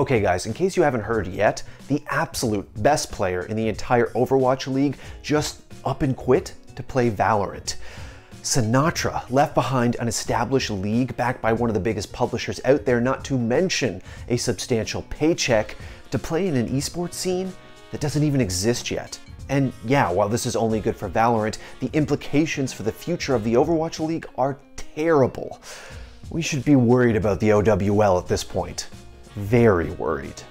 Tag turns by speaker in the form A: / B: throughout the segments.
A: Okay guys, in case you haven't heard yet, the absolute best player in the entire Overwatch League just up and quit to play Valorant. Sinatraa left behind an established league backed by one of the biggest publishers out there, not to mention a substantial paycheck, to play in an esports scene that doesn't even exist yet. And yeah, while this is only good for Valorant, the implications for the future of the Overwatch League are terrible. We should be worried about the OWL at this point. Very worried.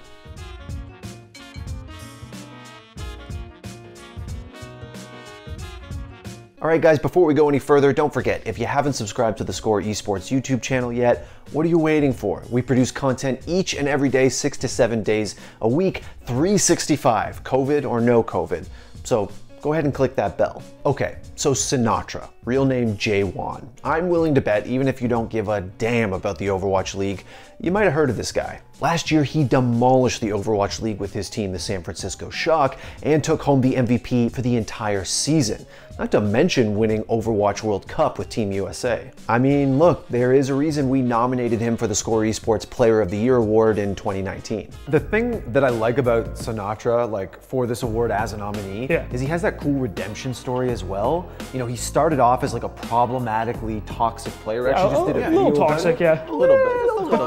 A: Alright guys, before we go any further, don't forget, if you haven't subscribed to theScore Esports YouTube channel yet, what are you waiting for? We produce content each and every day, 6 to 7 days a week, 365, COVID or no COVID. So go ahead and click that bell. Okay, so Sinatraa, real name J1. I'm willing to bet, even if you don't give a damn about the Overwatch League, you might have heard of this guy. Last year, he demolished the Overwatch League with his team, the San Francisco Shock, and took home the MVP for the entire season. Not to mention winning Overwatch World Cup with Team USA. I mean, look, there is a reason we nominated him for the theScore Esports Player of the Year award in 2019.
B: The thing that I like about Sinatraa, like for this award as a nominee, is he has that cool redemption story as well. You know, he started off as like a problematically toxic player. Actually, just did a
C: little toxic,
B: a little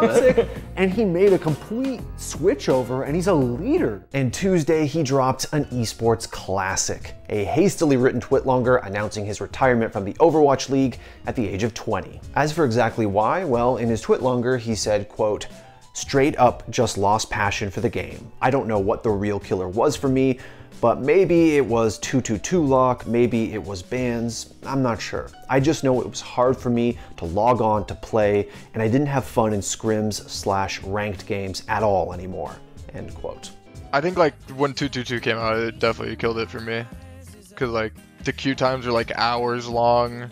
B: bit. And he made a complete switch over, and he's a leader.
A: And Tuesday, he dropped an esports classic, a hastily written twitlonger announcing his retirement from the Overwatch League at the age of 20. As for exactly why, well, in his twitlonger, he said, quote, "Straight up just lost passion for the game. I don't know what the real killer was for me, but maybe it was 222 lock, maybe it was bans, I'm not sure. I just know it was hard for me to log on to play, and I didn't have fun in scrims/ranked games at all anymore," end quote.
D: I think like when 222 came out, it definitely killed it for me. Cause like the queue times are like hours long.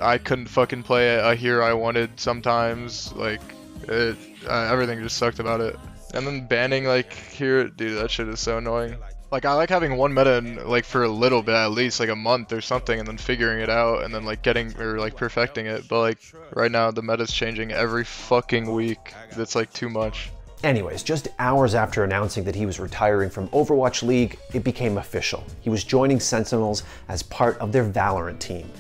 D: I couldn't fucking play a hero I wanted sometimes. Like everything just sucked about it. And then banning like hero, dude, that shit is so annoying. Like I like having one meta in, like for a little bit, at least like a month or something, and then figuring it out and then like getting or like perfecting it. But like right now the meta's changing every fucking week. That's like too much.
A: Anyways, just hours after announcing that he was retiring from Overwatch League, it became official. He was joining Sentinels as part of their Valorant team.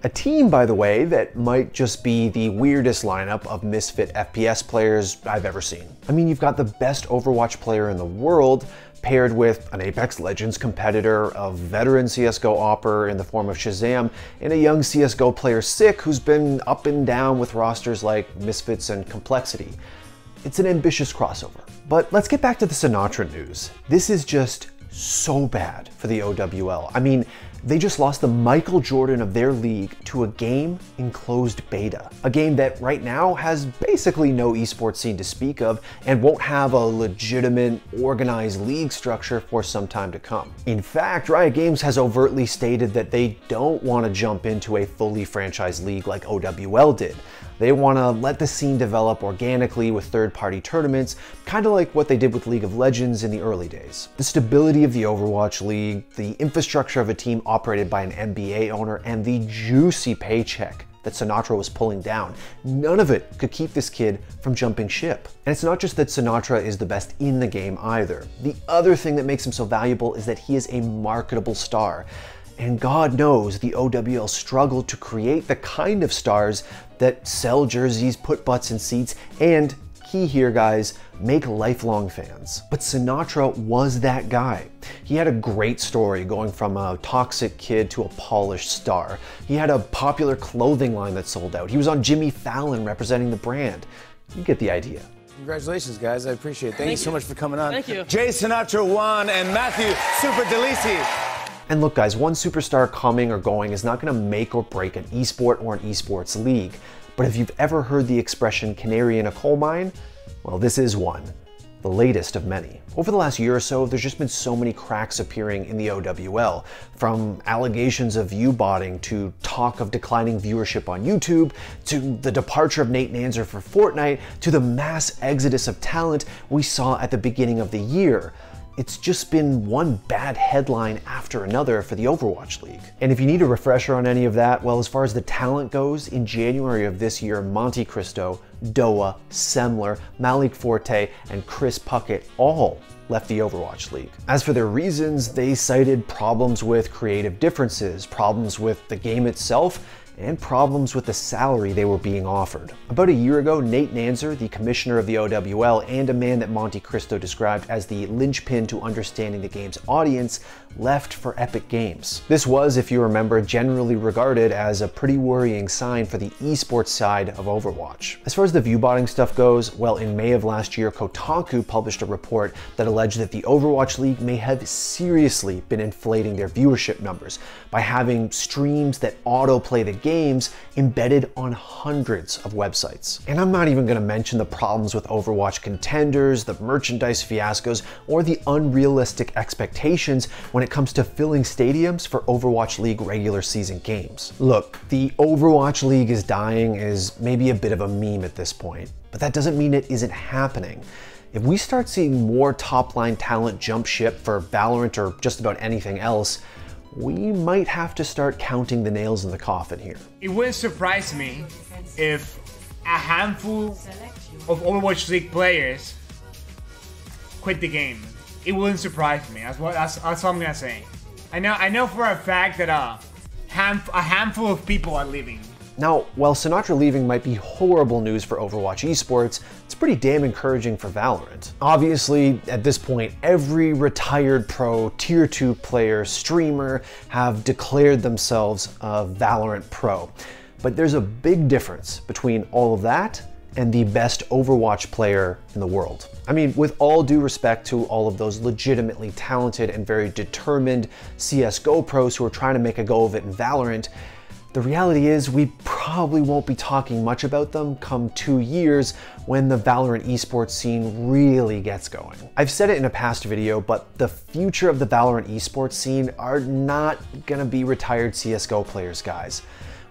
A: A team, by the way, that might just be the weirdest lineup of misfit FPS players I've ever seen. I mean, you've got the best Overwatch player in the world, paired with an Apex Legends competitor, a veteran CSGO opper in the form of Shazam, and a young CSGO player Sick who's been up and down with rosters like Misfits and Complexity. It's an ambitious crossover. But let's get back to the Sinatraa news. This is just so bad for the OWL. I mean, they just lost the Michael Jordan of their league to a game in closed beta. A game that right now has basically no esports scene to speak of and won't have a legitimate, organized league structure for some time to come. In fact, Riot Games has overtly stated that they don't want to jump into a fully franchised league like OWL did. They want to let the scene develop organically with third-party tournaments, kind of like what they did with League of Legends in the early days. The stability of the Overwatch League, the infrastructure of a team operated by an NBA owner, and the juicy paycheck that Sinatraa was pulling down, none of it could keep this kid from jumping ship. And it's not just that Sinatraa is the best in the game either. The other thing that makes him so valuable is that he is a marketable star. And God knows the OWL struggled to create the kind of stars that sell jerseys, put butts in seats, and, key here guys, make lifelong fans. But Sinatraa was that guy. He had a great story going from a toxic kid to a polished star. He had a popular clothing line that sold out. He was on Jimmy Fallon representing the brand. You get the idea.
E: Congratulations, guys. I appreciate it. Thank you so much for coming on.
C: Thank you.
E: Jay Sinatraa won, and Matthew Super Delisi.
A: And look guys, one superstar coming or going is not going to make or break an esport or an esports league. But if you've ever heard the expression canary in a coal mine, well, this is one. The latest of many. Over the last year or so, there's just been so many cracks appearing in the OWL, from allegations of view-botting to talk of declining viewership on YouTube, to the departure of Nate Nanzer for Fortnite, to the mass exodus of talent we saw at the beginning of the year. it's just been one bad headline after another for the Overwatch League. And if you need a refresher on any of that, well, as far as the talent goes, in January of this year, Monte Cristo, Doa, Semler, Malik Forte, and Chris Puckett all left the Overwatch League. As for their reasons, they cited problems with creative differences, problems with the game itself, and problems with the salary they were being offered. About a year ago, Nate Nanzer, the commissioner of the OWL and a man that Monte Cristo described as the linchpin to understanding the game's audience, left for Epic Games. This was, if you remember, generally regarded as a pretty worrying sign for the esports side of Overwatch. As far as the viewbotting stuff goes, well, in May of last year, Kotaku published a report that alleged that the Overwatch League may have seriously been inflating their viewership numbers by having streams that autoplay the games embedded on hundreds of websites. And I'm not even going to mention the problems with Overwatch contenders, the merchandise fiascos, or the unrealistic expectations when it comes to filling stadiums for Overwatch League regular season games. Look, the Overwatch League is dying is maybe a bit of a meme at this point, but that doesn't mean it isn't happening. If we start seeing more top-line talent jump ship for Valorant or just about anything else, we might have to start counting the nails in the coffin here.
C: It wouldn't surprise me if a handful of Overwatch League players quit the game. It wouldn't surprise me. That's what I'm gonna say. I know for a fact that a handful of people are leaving.
A: Now, while Sinatraa leaving might be horrible news for Overwatch esports, it's pretty damn encouraging for Valorant. Obviously, at this point, every retired pro, tier 2 player, streamer have declared themselves a Valorant pro. But there's a big difference between all of that and the best Overwatch player in the world. I mean, with all due respect to all of those legitimately talented and very determined CSGO pros who are trying to make a go of it in Valorant, the reality is we probably won't be talking much about them come 2 years when the Valorant esports scene really gets going. I've said it in a past video, but the future of the Valorant esports scene are not gonna be retired CSGO players, guys.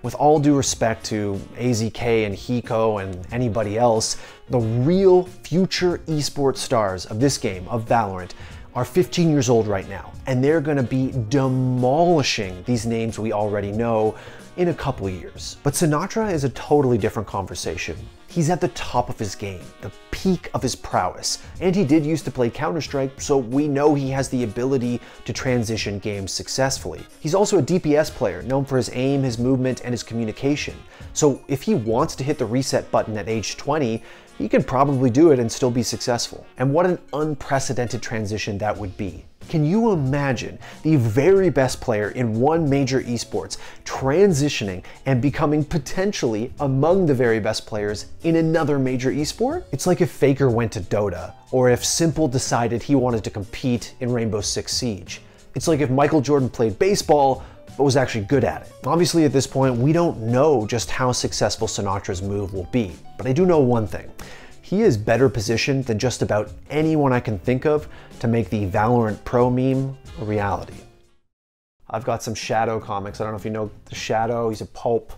A: With all due respect to AZK and Hiko and anybody else, the real future esports stars of this game, of Valorant, are 15 years old right now, and they're gonna be demolishing these names we already know in a couple of years. But Sinatraa is a totally different conversation. He's at the top of his game, the peak of his prowess, and he did used to play Counter-Strike, so we know he has the ability to transition games successfully. He's also a DPS player, known for his aim, his movement, and his communication. So if he wants to hit the reset button at age 20, he can probably do it and still be successful. And what an unprecedented transition that would be. Can you imagine the very best player in one major esports transitioning and becoming potentially among the very best players in another major esport? It's like if Faker went to Dota, or if Simple decided he wanted to compete in Rainbow Six Siege. It's like if Michael Jordan played baseball, but was actually good at it. Obviously at this point, we don't know just how successful Sinatra's move will be, but I do know one thing. He is better positioned than just about anyone I can think of to make the Valorant Pro meme a reality. I've got some Shadow comics. I don't know if you know the Shadow. He's a pulp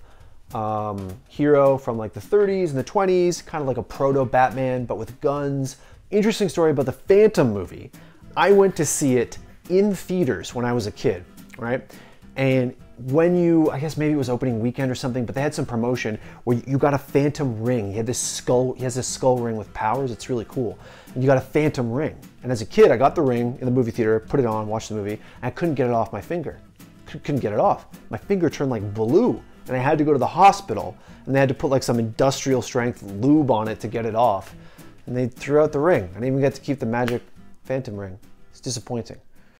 A: hero from like the 30s and the 20s, kind of like a proto-Batman, but with guns. Interesting story about the Phantom movie. I went to see it in theaters when I was a kid, right? And when you, I guess maybe it was opening weekend or something, but they had some promotion where you got a Phantom ring. He has this skull ring with powers. It's really cool. And you got a Phantom ring. And as a kid, I got the ring in the movie theater, put it on, watched the movie, and I couldn't get it off my finger. Couldn't get it off. My finger turned like blue, and I had to go to the hospital, and they had to put like some industrial strength lube on it to get it off. And they threw out the ring. I didn't even get to keep the magic Phantom ring. It's disappointing.